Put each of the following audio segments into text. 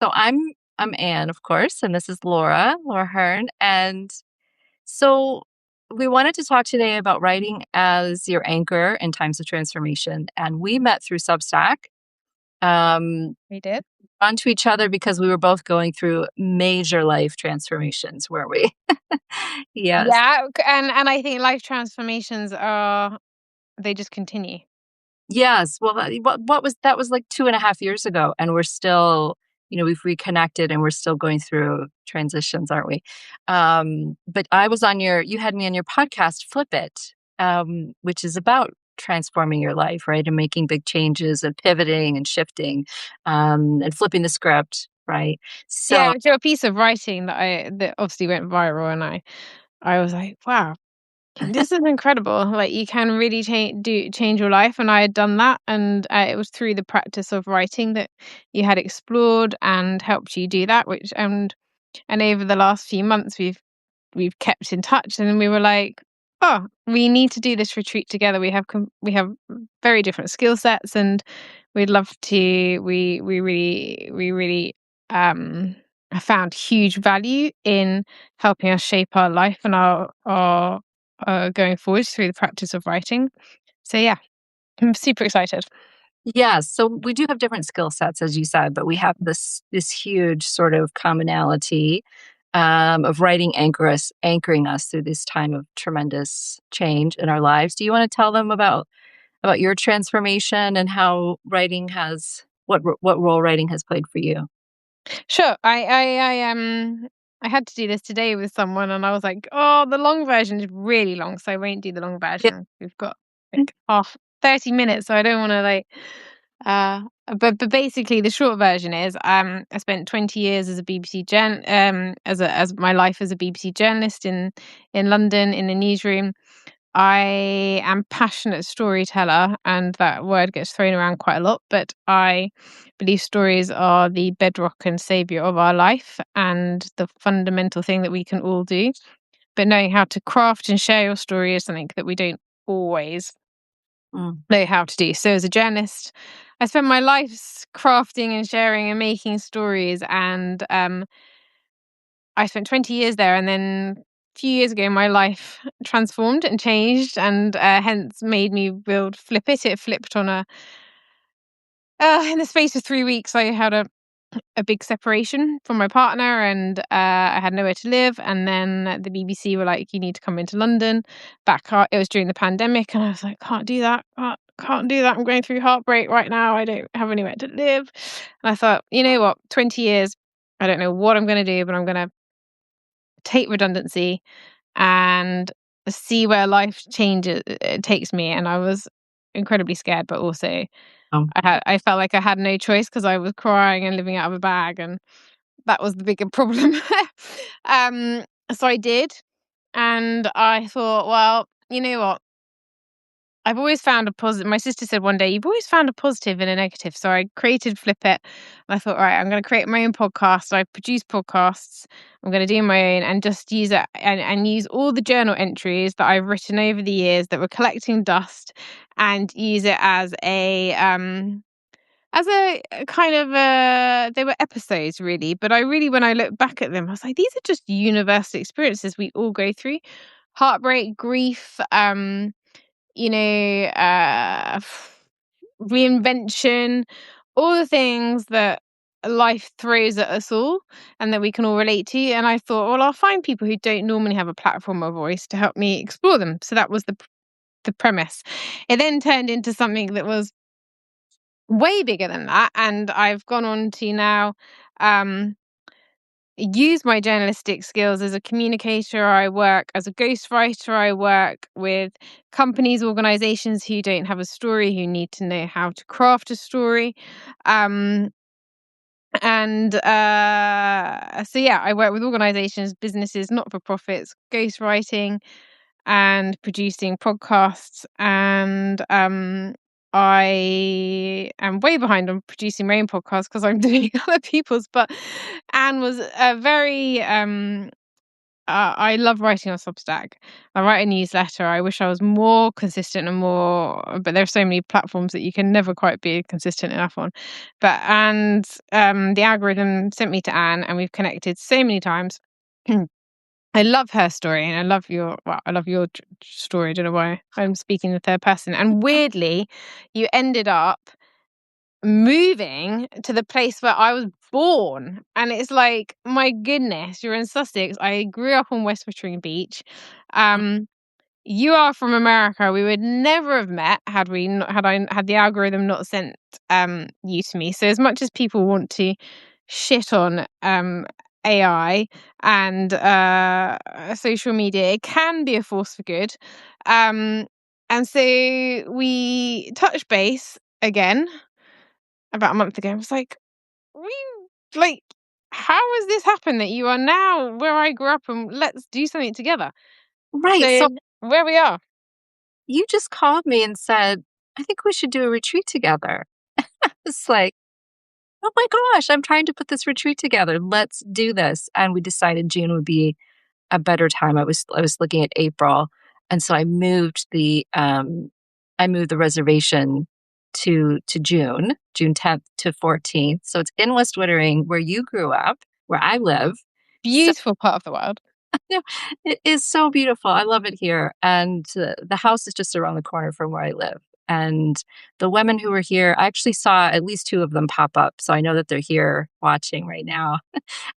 So I'm Anne, of course, and this is Laura Hearn. And so we wanted to talk today about writing as your anchor in times of transformation. And we met through Substack, We did. onto each other because we were both going through major life transformations, weren't we? Yes. Yeah, and I think life transformations they just continue. Yes. Well, what was that was like 2.5 years ago, and we're still, we've reconnected and we're still going through transitions, aren't we? But you had me on your podcast, Flip It, which is about transforming your life, right? And making big changes and pivoting and shifting, and flipping the script, right? So, Yeah, so a piece of writing that obviously went viral, and I was like, wow, this is incredible. Like you can really change your life, and I had done that, and it was through the practice of writing that you had explored and helped you do that. Which and over the last few months, we've kept in touch, and we were like, oh, we need to do this retreat together. We have very different skill sets, and we'd love to. We really have found huge value in helping us shape our life and our going forward through the practice of writing. So yeah, I'm super excited. yes, so we do have different skill sets, as you said, but we have this huge sort of commonality, of writing anchoring us through this time of tremendous change in our lives. Do you want to tell them about your transformation and how writing has what role writing has played for you? Sure. I had to do this today with someone, and I was like, "Oh, the long version is really long, so I won't do the long Yeah. version. We've got like half 30 minutes, so I don't want to like." Uh, but basically, the short version is, I spent 20 years as a BBC as my life as a BBC journalist in London in the newsroom. I am passionate storyteller, and that word gets thrown around quite a lot, but I believe stories are the bedrock and savior of our life and the fundamental thing that we can all do. But knowing how to craft and share your story is something that we don't always Mm. know how to do. So as a journalist, I spent my life crafting and sharing and making stories, and I spent 20 years there, and then a few years ago, my life transformed and changed, and hence made me build Flip It. It flipped on in the space of 3 weeks. I had a big separation from my partner, and I had nowhere to live. And then the BBC were like, "You need to come into London." It was during the pandemic, and I was like, "Can't do that. Can't do that. I'm going through heartbreak right now. I don't have anywhere to live." And I thought, you know what? 20 years. I don't know what I'm going to do, but I'm going to take redundancy and see where life changes takes me. And I was incredibly scared, but also Oh. I felt like I had no choice because I was crying and living out of a bag, and that was the bigger problem. um, so I did, and I thought, well, you know what? I've always found a positive. My sister said one day, "You've always found a positive in a negative." So I created Flip It. And I thought, all right, I'm going to create my own podcast. So I produce podcasts. I'm going to do my own and just use it and use all the journal entries that I've written over the years that were collecting dust, and use it as a kind of they were episodes really. But I really, when I look back at them, I was like, these are just universal experiences we all go through: heartbreak, grief, you know, reinvention, all the things that life throws at us all and that we can all relate to. And I thought, well, I'll find people who don't normally have a platform or voice to help me explore them. So that was the premise. It then turned into something that was way bigger than that, and I've gone on to now um use my journalistic skills as a communicator. I work as a ghostwriter. I work with companies, organizations who don't have a story, who need to know how to craft a story. Um, and so, yeah, I work with organizations, businesses, not for profits, ghostwriting and producing podcasts. And I am way behind on producing my own podcast because I'm doing other people's. But Anne was a very I love writing on Substack. I write a newsletter. I wish I was more consistent and more, but there are so many platforms that you can never quite be consistent enough on. But and the algorithm sent me to Anne, and we've connected so many times. I love her story, and I love your story. I don't know why I'm speaking in the third person. And weirdly, you ended up moving to the place where I was born. And it's like, my goodness, you're in Sussex. I grew up on West Wittering Beach. Um, you are from America. We would never have met had the algorithm not sent you to me. So as much as people want to shit on AI and social media, it can be a force for good. Um, and so we touched base again about a month ago. I was like, we like, how has this happened that you are now where I grew up and let's do something together? Right. So So where we are. you just called me and said, I think we should do a retreat together. It's like, oh my gosh, I'm trying to put this retreat together. Let's do this. And we decided June would be a better time. I was looking at April. And so I moved the reservation to June 10th to 14th. So it's in West Wittering where you grew up, where I live. So Beautiful part of the world. yeah, it is so beautiful. I love it here. And the house is just around the corner from where I live. And the women who were here, I actually saw at least two of them pop up. So I know that they're here watching right now.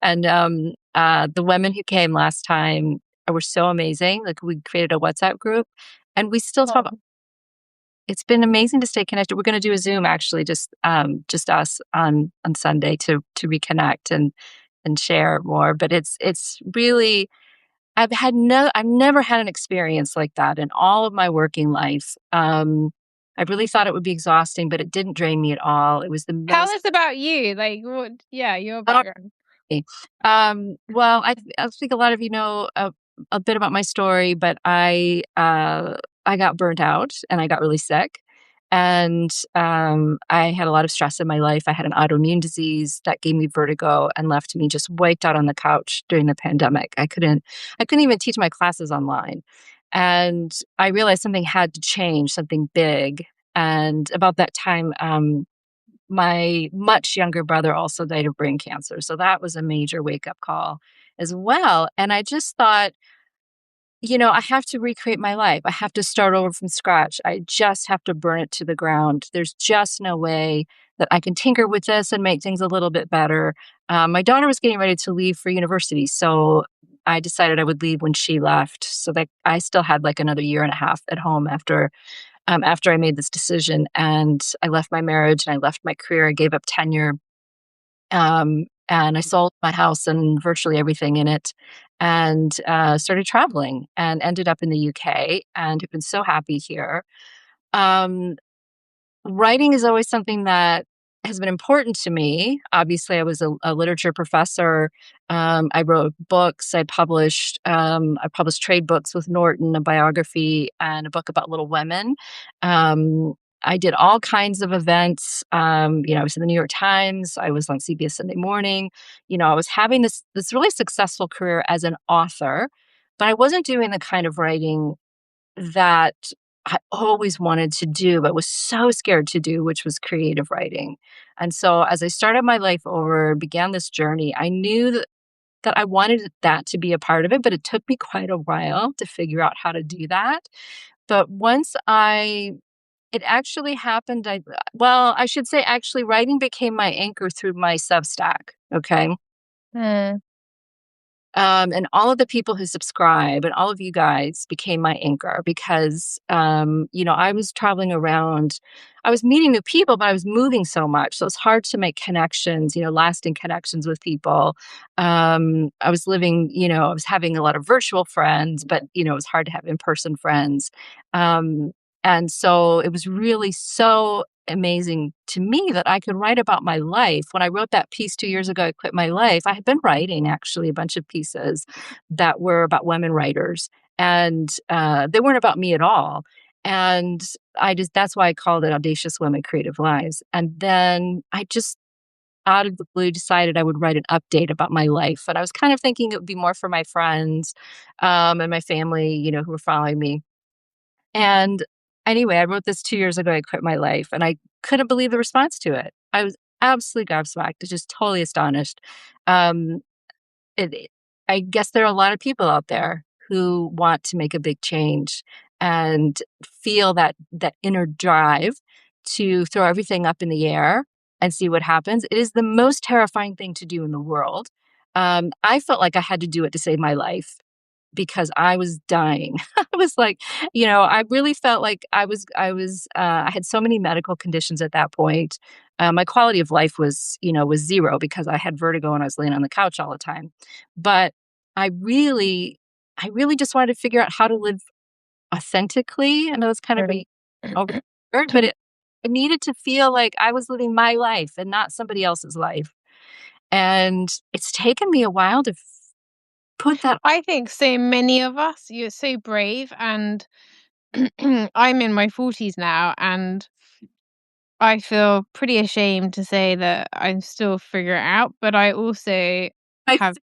And the women who came last time were so amazing. Like we created a WhatsApp group and we still talk. Oh. It's been amazing to stay connected. We're going to do a Zoom actually, just us on Sunday to reconnect and share more. But it's really I've never had an experience like that in all of my working life. I really thought it would be exhausting, but it didn't drain me at all. It was the Tell most us about you. Like, what, yeah, your oh, background. well, I think a lot of you know a bit about my story, but I got burnt out and I got really sick. And I had a lot of stress in my life. I had an autoimmune disease that gave me vertigo and left me just wiped out on the couch during the pandemic. I couldn't even teach my classes online. And I realized something had to change, something big. And about that time, my much younger brother also died of brain cancer. So that was a major wake up call as well. And I just thought, I have to recreate my life. I have to start over from scratch. I just have to burn it to the ground. There's just no way that I can tinker with this and make things a little bit better. My daughter was getting ready to leave for university. So I decided I would leave when she left so that I still had like another year and a half at home after I made this decision. And I left my marriage and I left my career. I gave up tenure. And I sold my house and virtually everything in it and started traveling and ended up in the UK and have been so happy here. Um, Writing is always something that has been important to me. Obviously, I was a literature professor. I wrote books. I published trade books with Norton, a biography, and a book about Little Women. Um, I did all kinds of events. I was in the New York Times. I was on CBS Sunday Morning. I was having this really successful career as an author, but I wasn't doing the kind of writing that I always wanted to do, but was so scared to do, which was creative writing. And so as I started my life over, began this journey, I knew that I wanted that to be a part of it, but it took me quite a while to figure out how to do that. But it actually happened. I should say actually writing became my anchor through my Substack. Okay. Hmm. And all of the people who subscribe and all of you guys became my anchor because, I was traveling around. I was meeting new people, but I was moving so much. So it's hard to make connections, lasting connections with people. I was having a lot of virtual friends, but, it was hard to have in person friends. Um, and so it was really so amazing to me that I could write about my life. When I wrote that piece 2 years ago, I quit my life. I had been writing actually a bunch of pieces that were about women writers, and they weren't about me at all. And that's why I called it Audacious Women Creative Lives. And then out of the blue decided I would write an update about my life. And I was kind of thinking it would be more for my friends, and my family, who were following me. And anyway, I wrote this 2 years ago. I quit my life, and I couldn't believe the response to it. I was absolutely gobsmacked, just totally astonished. Um, it I guess there are a lot of people out there who want to make a big change and feel that inner drive to throw everything up in the air and see what happens. It is the most terrifying thing to do in the world. I felt like I had to do it to save my life because I was dying. I was like, I really felt like I had so many medical conditions at that point. My quality of life was 0 because I had vertigo and I was laying on the couch all the time. But I really, I really just wanted to figure out how to live authentically. I know it's kind of Really. a word, but I needed to feel like I was living my life and not somebody else's life. And it's taken me a while to put that. I think so many of us, you're so brave, and I'm in my 40s now, and I feel pretty ashamed to say that I'm still figuring it out, but I also I have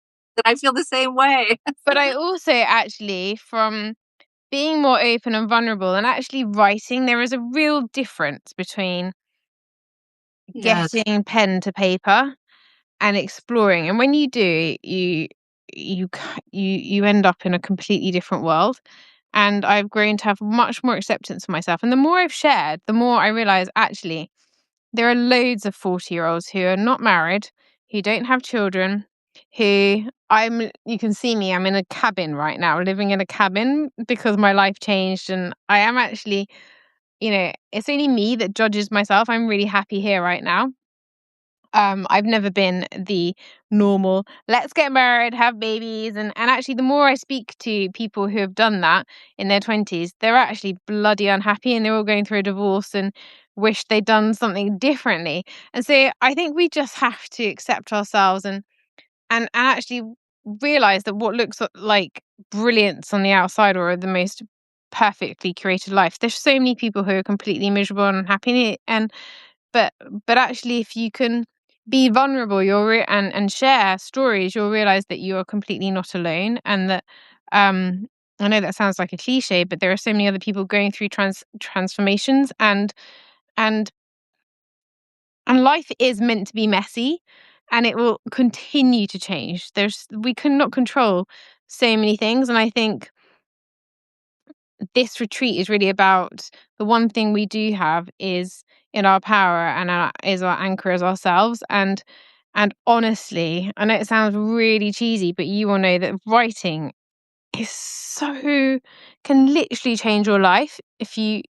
I feel the same way. but I also actually, from being more open and vulnerable and actually writing, there is a real difference between Yes. getting pen to paper and exploring. And when you do, you end up in a completely different world. And I've grown to have much more acceptance for myself. And the more I've shared, the more I realize actually there are loads of 40-year-olds who are not married, who don't have children, who you can see me, I'm in a cabin right now, living in a cabin because my life changed, and I am actually, it's only me that judges myself. I'm really happy here right now. I've never been the normal, let's get married, have babies. And actually, the more I speak to people who have done that in their 20s, they're actually bloody unhappy and they're all going through a divorce and wish they'd done something differently. And so I think we just have to accept ourselves and actually realize that what looks like brilliance on the outside or the most perfectly curated life, there's so many people who are completely miserable and unhappy. But actually, if you can be vulnerable, and share stories, you'll realize that you are completely not alone, and that um I know that sounds like a cliche, but there are so many other people going through transformations, and and life is meant to be messy, and it will continue to change. We cannot control so many things, and I think this retreat is really about the one thing we do have is in our power, and is our anchor as ourselves. And honestly, I know it sounds really cheesy, but you will know that writing is so can literally change your life if you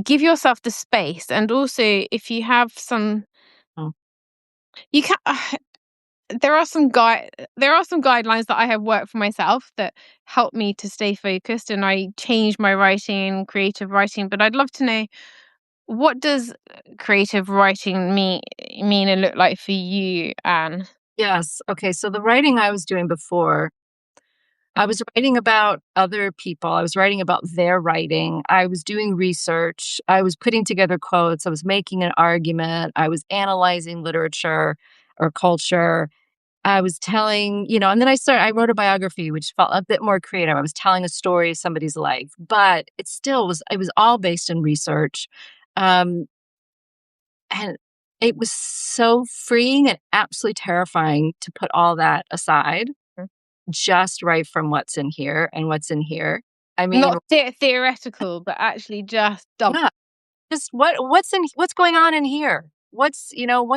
give yourself the space, and also if you have some Mm. you can there are some guidelines that I have worked for myself that help me to stay focused, and I change my writing, creative writing. But I'd love to know, what does creative writing mean and look like for you, Anne? Yes. Okay. So the writing I was doing before, I was writing about other people. I was writing about their writing. I was doing research. I was putting together quotes. I was making an argument. I was analyzing literature or culture. I was and then I wrote a biography, which felt a bit more creative. I was telling a story of somebody's life, but it was all based in research. Um, and it was so freeing and absolutely terrifying to put all that aside, just write from what's in here and what's in here. I mean, Not theoretical, but actually just dump. yeah, just what's going on in here? What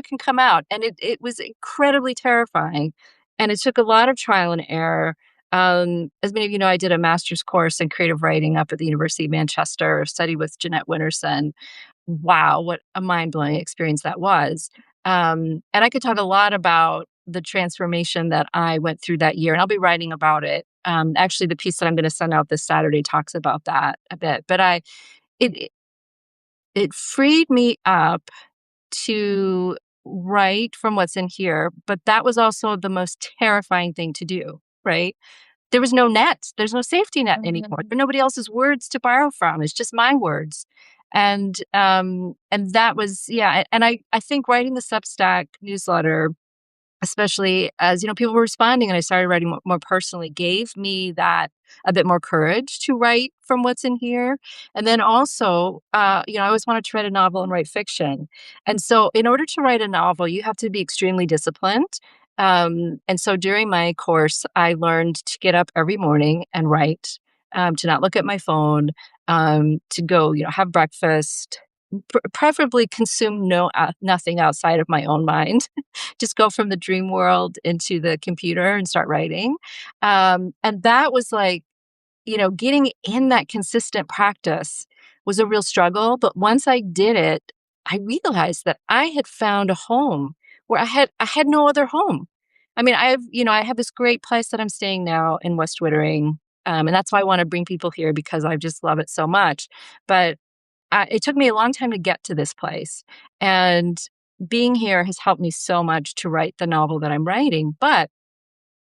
can come out? And it was incredibly terrifying. And it took a lot of trial and error. As many of you know, I did a master's course in creative writing up at the University of Manchester, studied with Jeanette Winterson. Wow, what a mind-blowing experience that was. And I could talk a lot about the transformation that I went through that year, and I'll be writing about it. Actually, the piece that I'm going to send out this Saturday talks about that a bit. But it it freed me up to write from what's in here, but that was also the most terrifying thing to do, right? There was no net. There's no safety net anymore. Mhm. There are nobody else's words to borrow from. It's just my words. And that was, yeah. And I think writing the Substack newsletter, especially as, people were responding and I started writing more personally, gave me that a bit more courage to write from what's in here. And then also, I always wanted to write a novel and write fiction. And so in order to write a novel, you have to be extremely disciplined. And so during my course, I learned to get up every morning and write, to not look at my phone, to go, have breakfast, preferably consume nothing outside of my own mind. Just go from the dream world into the computer and start writing. And that was like, getting in that consistent practice was a real struggle. But once I did it, I realized that I had found a home where I had no other home. I mean, I have this great place that I'm staying now in West Wittering. And that's why I want to bring people here because I just love it so much. But it took me a long time to get to this place. And being here has helped me so much to write the novel that I'm writing. But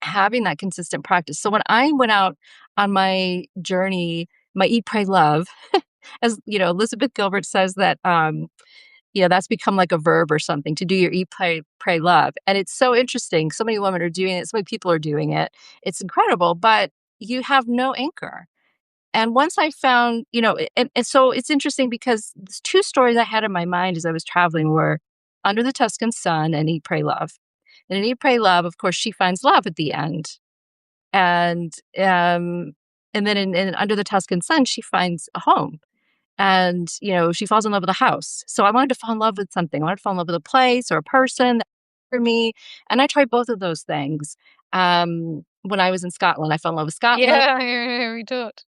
having that consistent practice. So when I went out on my journey, my Eat, Pray, Love, as Elizabeth Gilbert says that, that's become like a verb or something to do your Eat, Pray, Love. And it's so interesting. So many women are doing it. So many people are doing it. It's incredible, but you have no anchor. And once I found, and so it's interesting because there's two stories I had in my mind as I was traveling were Under the Tuscan Sun and Eat, Pray, Love. And in Eat, Pray, Love, of course, she finds love at the end. And and then in Under the Tuscan Sun, she finds a home. And, she falls in love with a house. So I wanted to fall in love with something. I wanted to fall in love with a place or a person for me. And I tried both of those things. When I was in Scotland, I fell in love with Scotland. Yeah, yeah, we talked.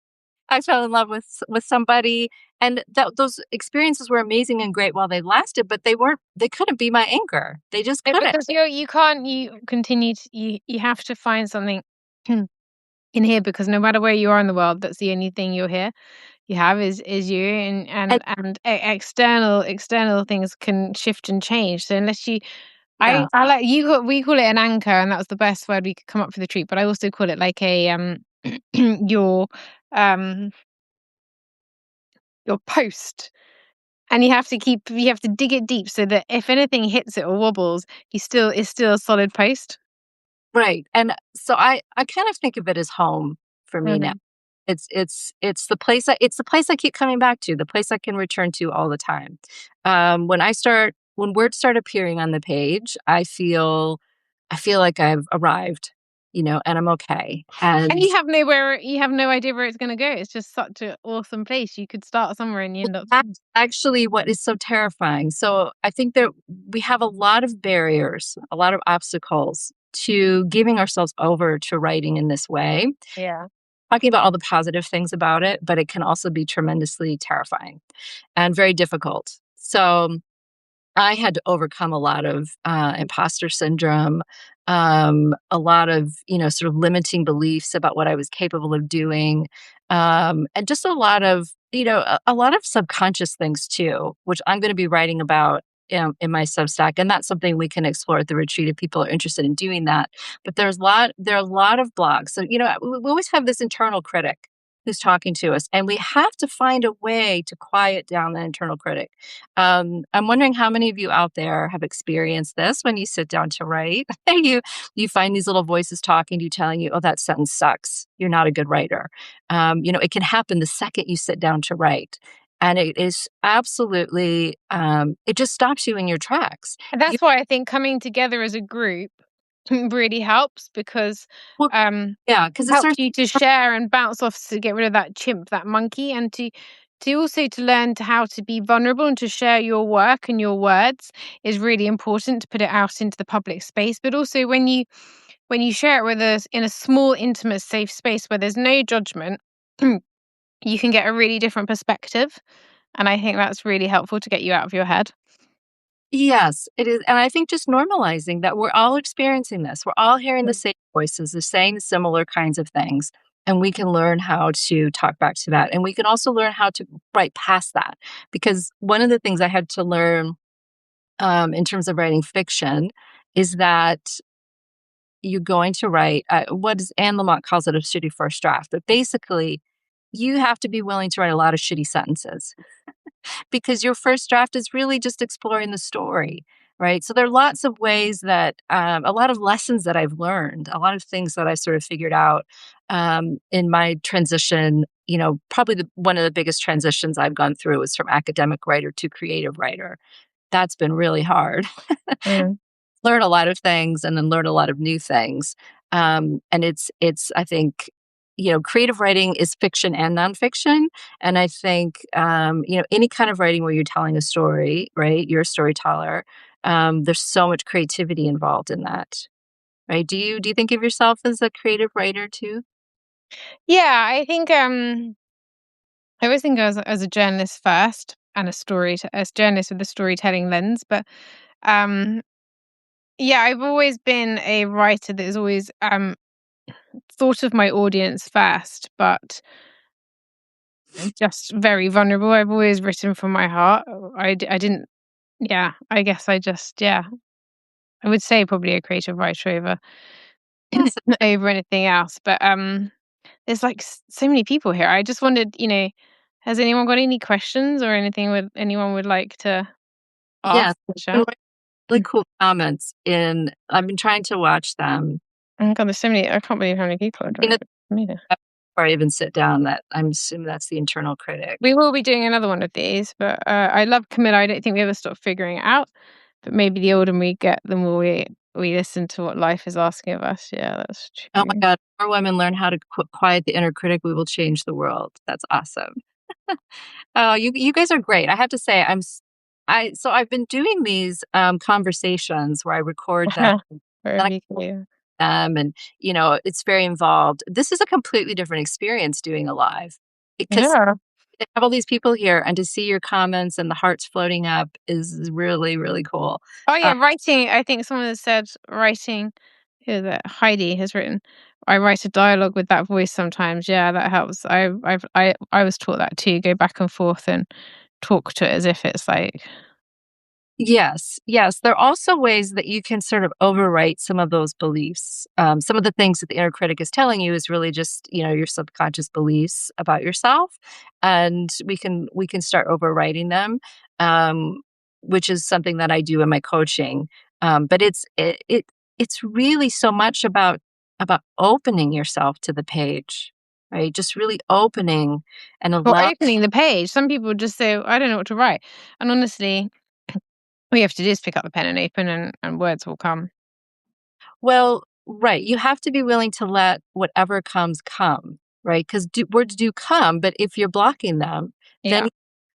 I fell in love with somebody, and those experiences were amazing and great while they lasted, but they couldn't be my anchor. They just couldn't. Because you can't, you continue to, you have to find something in here, because no matter where you are in the world, that's the only thing you have is you, And and external things can shift and change. So unless you, yeah, I like we call it an anchor, and that was the best word we could come up for the treat. But I also call it like a your um your post, and you have to dig it deep so that if anything hits it or wobbles, it's still a solid post. right. And so I kind of think of it as home for me now. Mhm. It's it's the place I keep coming back to, the place I can return to all the time. When words start appearing on the page, I feel like I've arrived, and I'm okay. And And you have no idea where it's going to go. It's just such an awesome place. You could start somewhere and you end up. that's actually what is so terrifying. So I think that we have a lot of barriers, a lot of obstacles to giving ourselves over to writing in this way. Yeah. Talking about all the positive things about it, but it can also be tremendously terrifying and very difficult. So I had to overcome a lot of imposter syndrome, a lot of, sort of limiting beliefs about what I was capable of doing, and just a lot of, a lot of subconscious things too, which I'm going to be writing about in my Substack, and that's something we can explore at the retreat if people are interested in doing that. But there are a lot of blogs. So we always have this internal critic who's talking to us, and we have to find a way to quiet down that internal critic. I'm wondering how many of you out there have experienced this when you sit down to write. You find these little voices talking to you, telling you, "Oh, that sentence sucks. You're not a good writer." It can happen the second you sit down to write, and it is absolutely, it just stops you in your tracks. And You that's why I think coming together as a group really helps, because well, um yeah, because it helps starts. you to share and bounce off, to get rid of that chimp, that monkey, and to also to learn to how to be vulnerable and to share your work and your words is really important, to put it out into the public space. But also when you share it with us in a small, intimate, safe space where there's no judgment, you can get a really different perspective. And I think that's really helpful to get you out of your head. Yes, it is, and I think just normalizing that we're all experiencing this. We're all hearing the same voices, they're saying similar kinds of things, and we can learn how to talk back to that, and we can also learn how to write past that, because one of the things I had to learn, in terms of writing fiction is that you're going to write, what is Anne Lamott calls it a shitty first draft, but basically you have to be willing to write a lot of shitty sentences because your first draft is really just exploring the story, right? So there are lots of ways that a lot of lessons that I've learned, a lot of things that I sort of figured out in my transition. Probably one of the biggest transitions I've gone through was from academic writer to creative writer. That's been really hard. Mm. Learn a lot of things and then learn a lot of new things. And it's I think, creative writing is fiction and nonfiction. And I think, any kind of writing where you're telling a story, right? You're a storyteller. There's so much creativity involved in that, right? Do you think of yourself as a creative writer too? Yeah, I think I always think as a journalist first and as journalist with a storytelling lens, but um yeah, I've always been a writer that has always thought of my audience first, but just very vulnerable. I've always written from my heart. I didn't, yeah, I guess I just, yeah, I would say probably a creative writer over Yes. over anything else. But there's like so many people here. I just wondered, has anyone got any questions or anything would anyone would like to Yes. ask Been Michelle? really cool comments I've been trying to watch them. Oh my god, there's so many. I can't believe how many people are You doing know, it. Amazing. before I even sit down, that I'm assuming that's the internal critic. We will be doing another one of these, but I love Camilla. I don't think we ever stop figuring it out. But maybe the older we get, the more we listen to what life is asking of us. Yeah, that's Oh my true. god, more women learn how to quiet the inner critic, we will change the world. That's awesome. Oh, you guys are great. I have to say, I've been doing these, conversations where I record them, then I Very clear. and, it's very involved. This is a completely different experience doing a live because Yeah. to have all these people here and to see your comments and the hearts floating up is really, really cool. Oh Uh, yeah, writing. I think someone has said writing. Who that Heidi has written. I write a dialogue with that voice sometimes. Yeah, that helps. I was taught that too. Go back and forth and talk to it as if it's like Yes, yes. There are also ways that you can sort of overwrite some of those beliefs. Some of the things that the inner critic is telling you is really just, your subconscious beliefs about yourself, and we can start overwriting them, um, which is something that I do in my coaching. But it's really so much about opening yourself to the page, right? Just really opening and well, allow. opening the page. Some people just say, I don't know what to write. And honestly, all you have to do is pick up the pen and open and words will come. Well, right, you have to be willing to let whatever comes come, right? Because words do come, but if you're blocking them, then Yeah.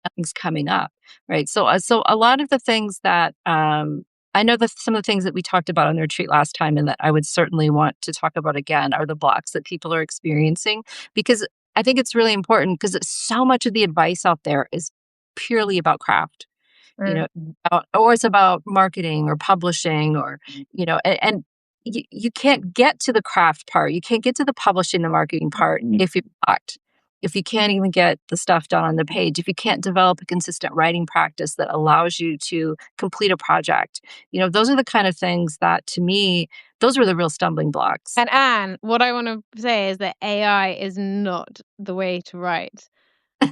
nothing's coming up, right? So a lot of the things that, I know that some of the things that we talked about on the retreat last time and that I would certainly want to talk about again are the blocks that people are experiencing, because I think it's really important because so much of the advice out there is purely about craft. Mm. Or it's about marketing or publishing or, and you can't get to the craft part. You can't get to the publishing, the marketing part if you're blocked. If you can't even get the stuff done on the page, if you can't develop a consistent writing practice that allows you to complete a project, those are the kind of things that to me, those were the real stumbling blocks. And Anne, what I want to say is that AI is not the way to write.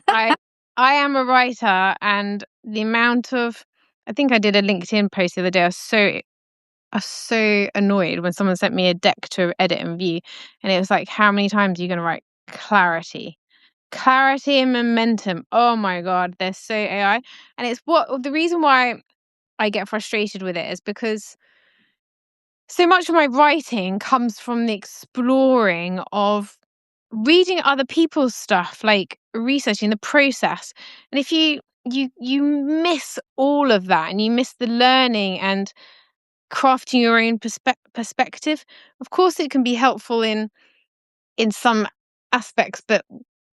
I I am a writer, and the amount of I think I did a LinkedIn post the other day. I was so annoyed when someone sent me a deck to edit and view, and it was like, how many times are you going to write clarity? Clarity and momentum. Oh my god, they're so AI, and it's what the reason why I get frustrated with it is because so much of my writing comes from the exploring of reading other people's stuff, like researching the process. And if you miss all of that and you miss the learning and crafting your own perspective, of course it can be helpful in some aspects, but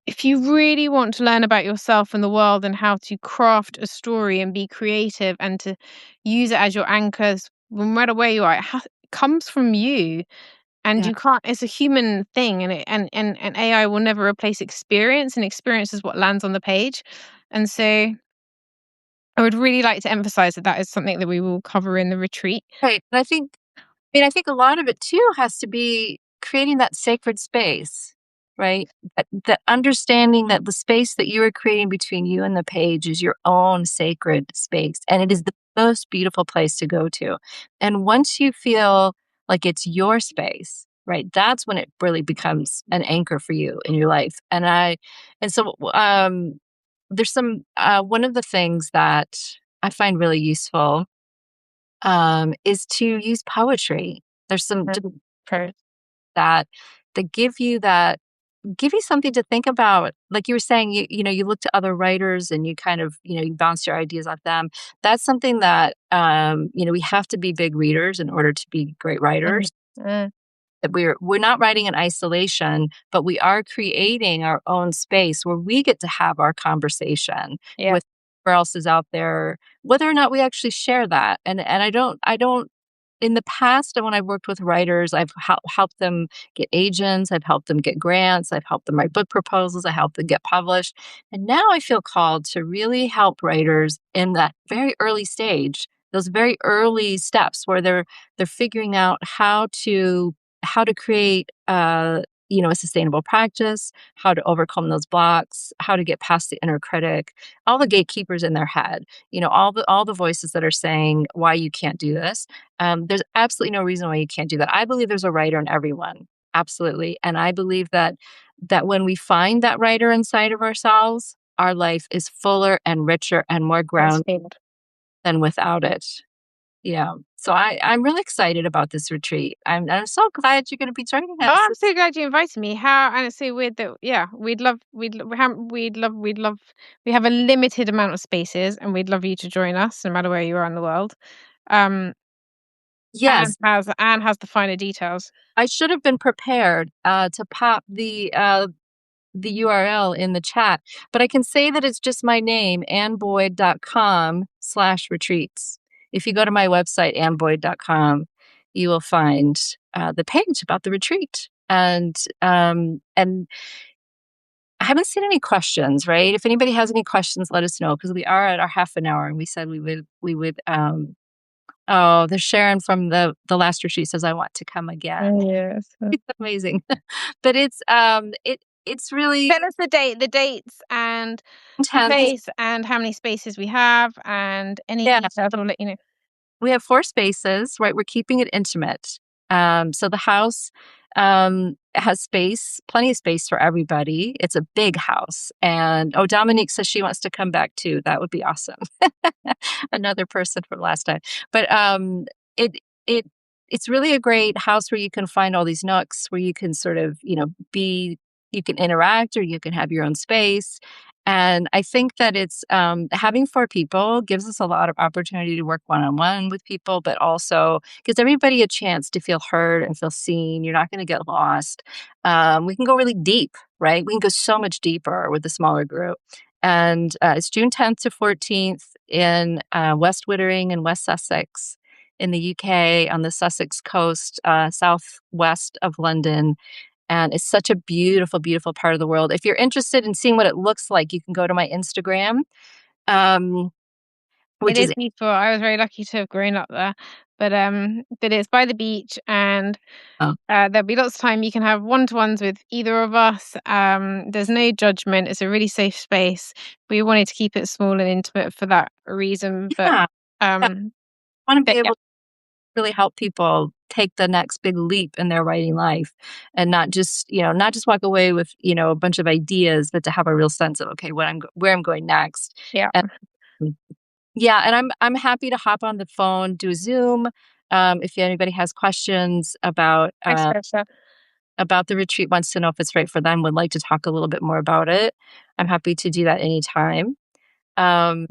if you really want to learn about yourself and the world and how to craft a story and be creative and to use it as your anchors, no matter where you are, it comes from you, and Yeah. you can't. It's a human thing, and AI will never replace experience, and experience is what lands on the page. And so, I would really like to emphasize that that is something that we will cover in the retreat. Right. And I think a lot of it too has to be creating that sacred space. right? That understanding that the space that you are creating between you and the page is your own sacred space, and it is the most beautiful place to go to. And once you feel like it's your space, right, that's when it really becomes an anchor for you in your life. And so, there's some one of the things that I find really useful is to use poetry. There's some Mm. Prayers. that that give you something to think about. Like you were saying, you look to other writers and you kind of, you bounce your ideas off them. That's something that, we have to be big readers in order to be great Mhm. writers. Mm. That we're not writing in isolation, but we are creating our own space where we get to have our conversation Yeah. with whoever else is out there, whether or not we actually share that. And I don't in the past, and when I've worked with writers, I've helped them get agents, I've helped them get grants, I've helped them write book proposals, I helped them get published. And now I feel called to really help writers in that very early stage, those very early steps where they're figuring out how to create a sustainable practice, how to overcome those blocks, how to get past the inner critic, all the gatekeepers in their head, all the voices that are saying why you can't do this. There's absolutely no reason why you can't do that. I believe there's a writer in everyone, absolutely, and I believe that when we find that writer inside of ourselves, our life is fuller and richer and more That's grounded good. than without it. Yeah. So I'm really excited about this retreat. I'm so glad you're going to be joining Oh, us. I'm so glad you invited me. How and it's so weird that yeah, we have a limited amount of spaces, and we'd love you to join us, no matter where you are in the world. Um, Yes, Anne has the finer details. I should have been prepared to pop the URL in the chat, but I can say that it's just my name, annboyd.com/retreats. If you go to my website, annboyd.com, you will find the page about the retreat. And I haven't seen any questions, right? If anybody has any questions, let us know because we are at our half an hour and we said we would. Oh, the Sharon from the last retreat says, "I want to come again." Yes. It's amazing. But it's really Tell us the dates, and the intense. place, and how many spaces we have, and any Yeah. details. I'll let you know. We have 4 spaces, right? We're keeping it intimate. So the house, has space, plenty of space for everybody. It's a big house, and oh, Dominique says she wants to come back too. That would be awesome. Another person from last time. But, it it it's really a great house where you can find all these nooks where you can sort of, you can interact or you can have your own space. And I think that it's having 4 people gives us a lot of opportunity to work one-on-one with people, but also gives everybody a chance to feel heard and feel seen. You're not going to get lost. We can go really deep, right? We can go so much deeper with the smaller group. And it's June 10th to 14th in West Wittering and West Sussex in the UK on the Sussex coast, southwest of London. And it's such a beautiful, beautiful part of the world. If you're interested in seeing what it looks like, you can go to my Instagram, um, It which is is beautiful. I was very lucky to have grown up there, but it's by the beach, and oh, there'll be lots of time you can have one-to-ones with either of us. There's no judgment. It's a really safe space. We wanted to keep it small and intimate for that reason, but yeah, yeah. um, I want to but be yeah, able to really help people take the next big leap in their writing life and not just walk away with, a bunch of ideas, but to have a real sense of, okay, where I'm going next. yeah, And yeah, and I'm happy to hop on the phone, do a Zoom, if anybody has questions vice versa. about the retreat, wants to know if it's right for them, would like to talk a little bit more about it. I'm happy to do that anytime. Um,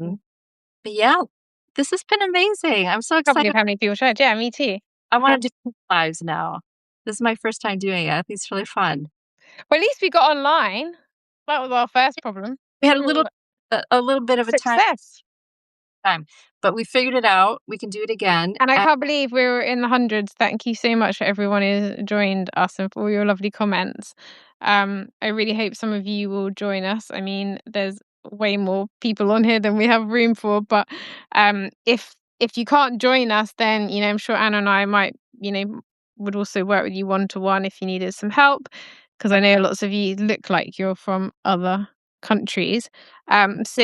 but yeah, this has been amazing. I'm so Can't believe excited. how many people shared. Yeah, me too. I want Um, to do lives now. This is my first time doing it. I think it's really fun. well, at least we got online. That was our first problem. We had a We little were a little bit of a success. time, but we figured it out. We can do it again. And I can't believe we were in the hundreds. Thank you so much for everyone who joined us and for all your lovely comments. I really hope some of you will join us. I mean, there's way more people on here than we have room for, but if you can't join us, then I'm sure Anna and I might would also work with you one to one if you needed some help. because I know lots of you look like you're from other countries. Perhaps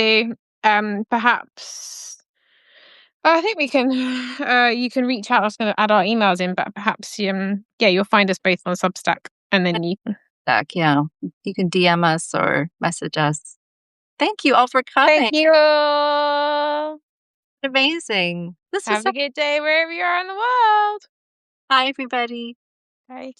I think we can. You can reach out. I was going to add our emails in, but perhaps yeah, you'll find us both on Substack, and then you can. Back, yeah. You can DM us or message us. Thank you all for Thank coming. you all. Amazing. This was Have so a good day wherever you are in the world. Hi, everybody. Bye.